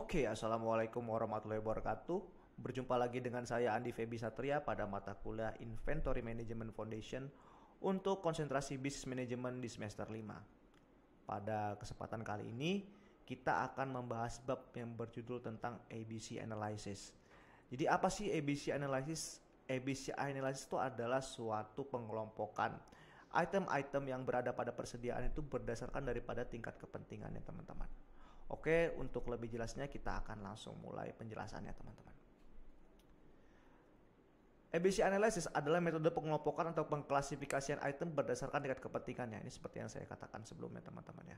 Oke, Assalamualaikum warahmatullahi wabarakatuh. Berjumpa lagi dengan saya Andi Febi Satria pada mata kuliah Inventory Management Foundation untuk konsentrasi bisnis manajemen di semester 5. Pada kesempatan kali ini, kita akan membahas bab yang berjudul tentang ABC Analysis. Jadi apa sih ABC Analysis? ABC Analysis itu adalah suatu pengelompokan item-item yang berada pada persediaan itu berdasarkan daripada tingkat kepentingannya, teman-teman. Oke, untuk lebih jelasnya kita akan langsung mulai penjelasannya, teman-teman. ABC Analysis adalah metode pengelompokan atau pengklasifikasian item berdasarkan tingkat kepentingannya. Ini seperti yang saya katakan sebelumnya, teman-teman ya.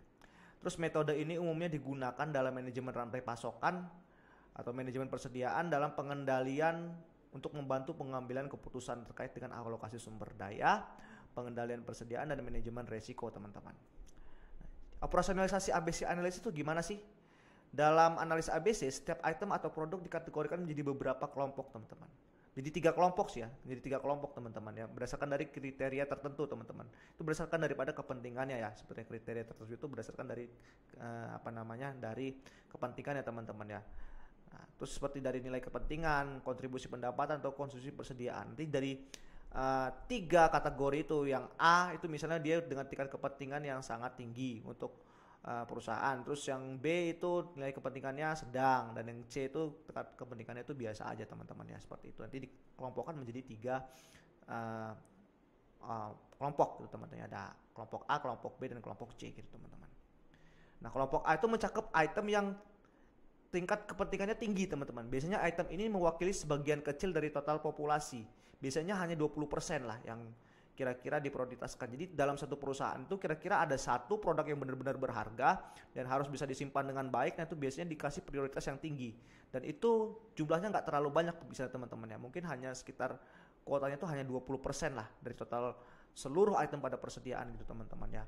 Terus metode ini umumnya digunakan dalam manajemen rantai pasokan atau manajemen persediaan dalam pengendalian untuk membantu pengambilan keputusan terkait dengan alokasi sumber daya, pengendalian persediaan, dan manajemen resiko, teman-teman. Operasionalisasi ABC Analysis itu gimana sih? Dalam analisa ABC, setiap item atau produk dikategorikan menjadi beberapa kelompok, teman-teman. Jadi 3 kelompok sih ya, jadi 3 kelompok, teman-teman ya, berdasarkan dari kriteria tertentu, teman-teman. Itu berdasarkan daripada kepentingannya ya, seperti kriteria tertentu itu berdasarkan dari dari kepentingannya, teman-teman ya. Nah, terus seperti dari nilai kepentingan, kontribusi pendapatan atau konsumsi persediaan. Nanti dari 3 kategori itu, yang A itu misalnya dia dengan tingkat kepentingan yang sangat tinggi untuk perusahaan, terus yang B itu nilai kepentingannya sedang, dan yang C itu tingkat kepentingannya itu biasa aja, teman-teman ya, seperti itu. Nanti dikelompokkan menjadi 3 kelompok gitu, teman-teman. Ada kelompok A, kelompok B, dan kelompok C gitu, teman-teman. Nah, kelompok A itu mencakup item yang tingkat kepentingannya tinggi, teman-teman. Biasanya item ini mewakili sebagian kecil dari total populasi. Biasanya hanya 20% lah yang kira-kira diprioritaskan. Jadi dalam satu perusahaan itu kira-kira ada satu produk yang benar-benar berharga dan harus bisa disimpan dengan baik. Nah, itu biasanya dikasih prioritas yang tinggi. Dan itu jumlahnya nggak terlalu banyak bisa, teman-teman ya. Mungkin hanya sekitar kuotanya itu hanya 20% lah dari total seluruh item pada persediaan gitu, teman-teman ya.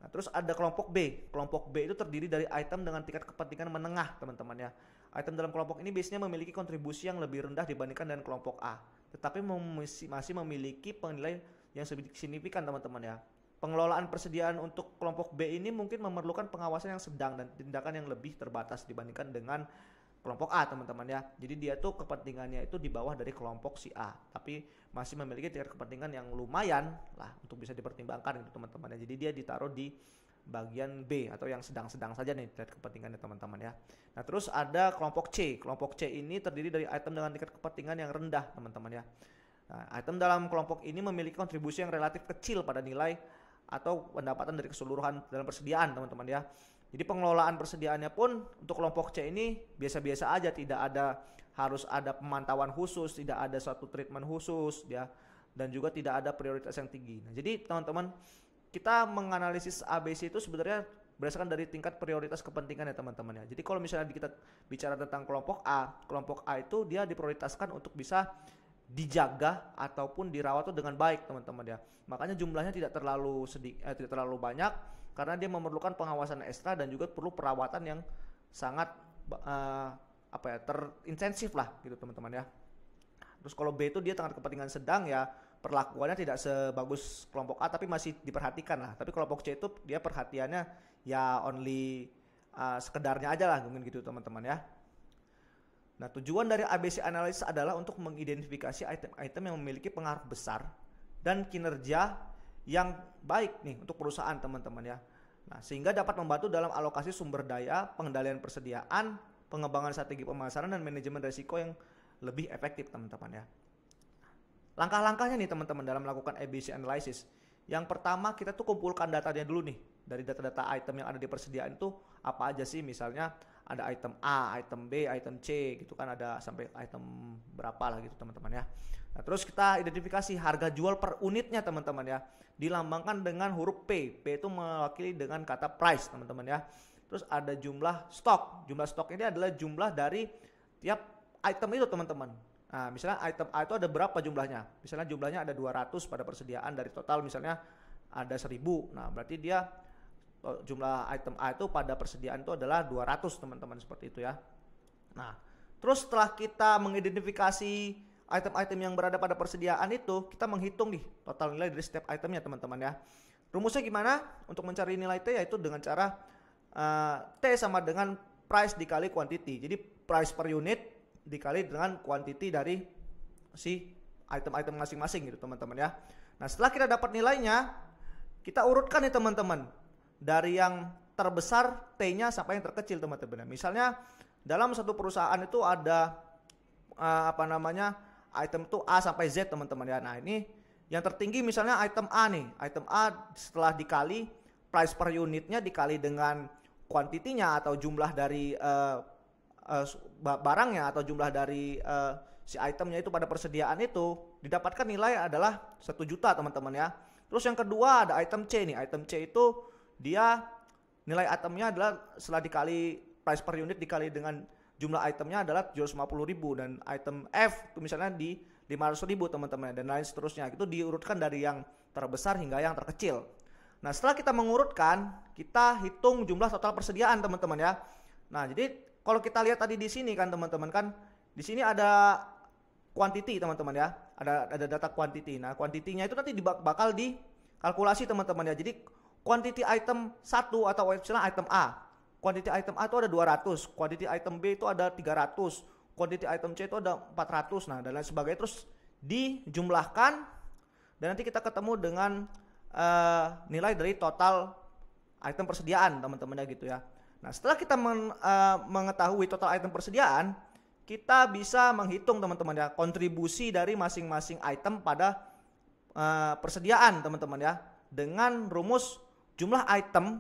Nah, terus ada kelompok B. Kelompok B itu terdiri dari item dengan tingkat kepentingan menengah, teman-teman ya. Item dalam kelompok ini biasanya memiliki kontribusi yang lebih rendah dibandingkan dengan kelompok A, tetapi masih memiliki penilaian yang signifikan, teman-teman ya. Pengelolaan persediaan untuk kelompok B ini mungkin memerlukan pengawasan yang sedang dan tindakan yang lebih terbatas dibandingkan dengan kelompok A, teman-teman ya. Jadi dia tuh kepentingannya itu di bawah dari kelompok si A, tapi masih memiliki tingkat kepentingan yang lumayan lah untuk bisa dipertimbangkan gitu, teman-teman ya. Jadi dia ditaruh di bagian B atau yang sedang-sedang saja nih tingkat kepentingannya, teman-teman ya. Nah, terus ada kelompok C. Kelompok C ini terdiri dari item dengan tingkat kepentingan yang rendah, teman-teman ya. Nah, item dalam kelompok ini memiliki kontribusi yang relatif kecil pada nilai atau pendapatan dari keseluruhan dalam persediaan, teman-teman ya. Jadi pengelolaan persediaannya pun untuk kelompok C ini biasa-biasa aja, tidak harus ada pemantauan khusus, tidak ada suatu treatment khusus ya, dan juga tidak ada prioritas yang tinggi. Nah, jadi teman-teman, kita menganalisis ABC itu sebenarnya berdasarkan dari tingkat prioritas kepentingan ya, teman-teman ya. Jadi kalau misalnya kita bicara tentang kelompok A itu dia diprioritaskan untuk bisa dijaga ataupun dirawat tuh dengan baik, teman-teman ya. Makanya jumlahnya tidak terlalu banyak karena dia memerlukan pengawasan ekstra dan juga perlu perawatan yang sangat terintensif lah gitu, teman-teman ya. Terus kalau B itu dia tingkat kepentingan sedang ya, perlakuannya tidak sebagus kelompok A tapi masih diperhatikan lah. Tapi kelompok C itu dia perhatiannya ya only sekedarnya aja lah mungkin gitu, teman-teman ya. Nah, tujuan dari ABC Analysis adalah untuk mengidentifikasi item-item yang memiliki pengaruh besar dan kinerja yang baik nih untuk perusahaan, teman-teman ya. Nah, sehingga dapat membantu dalam alokasi sumber daya, pengendalian persediaan, pengembangan strategi pemasaran, dan manajemen risiko yang lebih efektif, teman-teman ya. Langkah-langkahnya nih, teman-teman, dalam melakukan ABC Analysis. Yang pertama, kita tuh kumpulkan datanya dulu nih. Dari data-data item yang ada di persediaan itu apa aja sih? Misalnya ada item A, item B, item C gitu kan, ada sampai item berapa lah gitu, teman-teman ya. Nah, terus kita identifikasi harga jual per unitnya, teman-teman ya. Dilambangkan dengan huruf P. P itu mewakili dengan kata price, teman-teman ya. Terus ada jumlah stok. Jumlah stok ini adalah jumlah dari tiap item itu, teman-teman. Nah, misalnya item A itu ada berapa jumlahnya? Misalnya jumlahnya ada 200 pada persediaan dari total misalnya ada 1000. Nah, berarti dia jumlah item A itu pada persediaan itu adalah 200, teman-teman, seperti itu ya. Nah, terus setelah kita mengidentifikasi item-item yang berada pada persediaan itu, kita menghitung nih total nilai dari setiap itemnya, teman-teman ya. Rumusnya gimana untuk mencari nilai T? Yaitu dengan cara T sama dengan price dikali quantity. Jadi price per unit dikali dengan quantity dari si item-item masing-masing gitu teman-teman ya. Nah setelah kita dapat nilainya, kita urutkan nih teman-teman dari yang terbesar T-nya sampai yang terkecil teman-teman. Misalnya dalam satu perusahaan itu ada item itu A sampai Z teman-teman ya. Nah ini yang tertinggi misalnya item A nih. Item A setelah dikali price per unitnya dikali dengan kuantitinya atau jumlah dari barangnya atau jumlah dari si itemnya itu pada persediaan itu, didapatkan nilai adalah 1 juta teman-teman ya. Terus yang kedua ada item C nih. Item C itu dia nilai itemnya adalah setelah dikali price per unit dikali dengan jumlah itemnya adalah 750.000 dan item F itu misalnya di 500.000 teman-teman dan lain seterusnya. Itu diurutkan dari yang terbesar hingga yang terkecil. Nah setelah kita mengurutkan, kita hitung jumlah total persediaan teman-teman ya. Nah jadi kalau kita lihat tadi di sini kan teman-teman kan, di sini ada quantity teman-teman ya, ada data quantity. Nah quantity-nya itu nanti bakal dikalkulasi teman-teman ya. Jadi quantity item 1 atau misalnya item A, quantity item A itu ada 200, quantity item B itu ada 300, quantity item C itu ada 400, nah dan lain sebagainya, terus dijumlahkan dan nanti kita ketemu dengan nilai dari total item persediaan teman-teman ya gitu ya. Nah setelah kita mengetahui total item persediaan, kita bisa menghitung teman-teman ya kontribusi dari masing-masing item pada persediaan teman-teman ya, dengan rumus jumlah item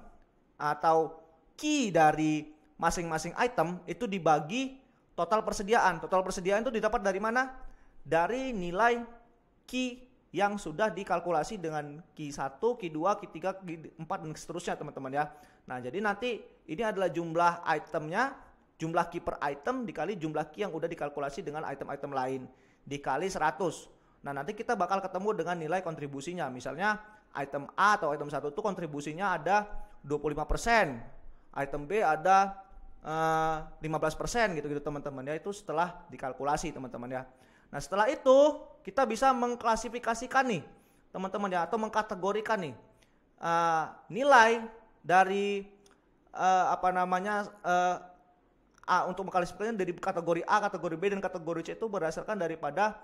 atau key dari masing-masing item itu dibagi total persediaan. Total persediaan itu didapat dari mana? Dari nilai key yang sudah dikalkulasi dengan key 1, key 2, key 3, key 4 dan seterusnya teman-teman ya. Nah jadi nanti ini adalah jumlah itemnya, jumlah key per item dikali jumlah key yang udah dikalkulasi dengan item-item lain dikali 100. Nah nanti kita bakal ketemu dengan nilai kontribusinya. Misalnya item A atau item 1 itu kontribusinya ada 25%. Item B ada 15% gitu teman-teman ya, itu setelah dikalkulasi teman-teman ya. Nah setelah itu kita bisa mengklasifikasikan nih teman-teman ya, atau mengkategorikan nih nilai dari untuk mengklasifikasikan dari kategori A, kategori B dan kategori C itu berdasarkan daripada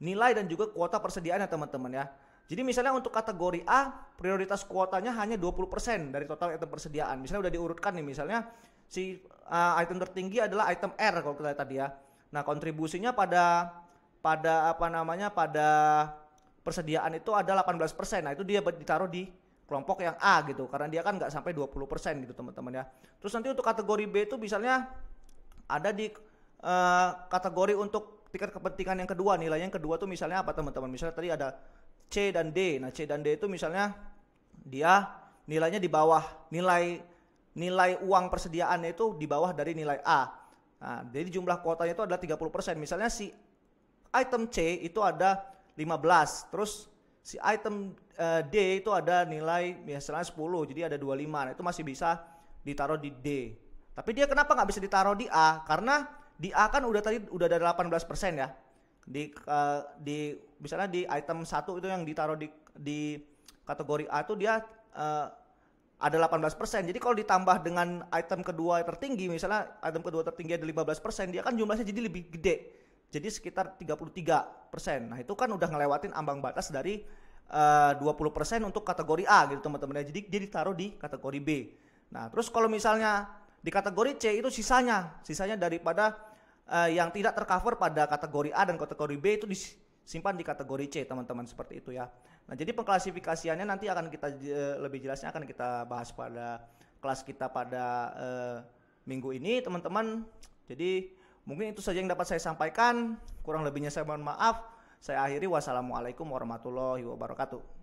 nilai dan juga kuota persediaan ya teman-teman ya. Jadi misalnya untuk kategori A, prioritas kuotanya hanya 20% dari total item persediaan. Misalnya udah diurutkan nih, misalnya si item tertinggi adalah item R kalau kita lihat tadi ya. Nah, kontribusinya pada persediaan itu ada 18%. Nah, itu dia ditaruh di kelompok yang A gitu, karena dia kan nggak sampai 20% gitu teman-teman ya. Terus nanti untuk kategori B itu misalnya ada di kategori untuk tingkat kepentingan yang kedua. Nilainya yang kedua tuh misalnya apa teman-teman? Misalnya tadi ada C dan D. Nah, C dan D itu misalnya dia nilainya di bawah nilai uang persediaannya itu di bawah dari nilai A. Nah, jadi jumlah kuotanya itu adalah 30%. Misalnya si item C itu ada 15, terus si item D itu ada nilai misalnya 10, jadi ada 25. Nah, itu masih bisa ditaruh di D. Tapi dia kenapa nggak bisa ditaruh di A? Karena di A kan udah ada 18% ya. Di misalnya di item 1 itu yang ditaruh di kategori A itu dia ada 18%. Jadi kalau ditambah dengan item kedua tertinggi, misalnya item kedua tertinggi ada 15%, dia kan jumlahnya jadi lebih gede. Jadi sekitar 33%. Nah, itu kan udah ngelewatin ambang batas dari 20% untuk kategori A gitu teman-teman. Jadi dia ditaruh di kategori B. Nah, terus kalau misalnya di kategori C itu sisanya daripada yang tidak tercover pada kategori A dan kategori B itu disimpan di kategori C teman-teman, seperti itu ya. Nah jadi pengklasifikasiannya nanti akan kita lebih jelasnya akan kita bahas pada kelas kita pada minggu ini teman-teman. Jadi mungkin itu saja yang dapat saya sampaikan, kurang lebihnya saya mohon maaf. Saya akhiri, wassalamualaikum warahmatullahi wabarakatuh.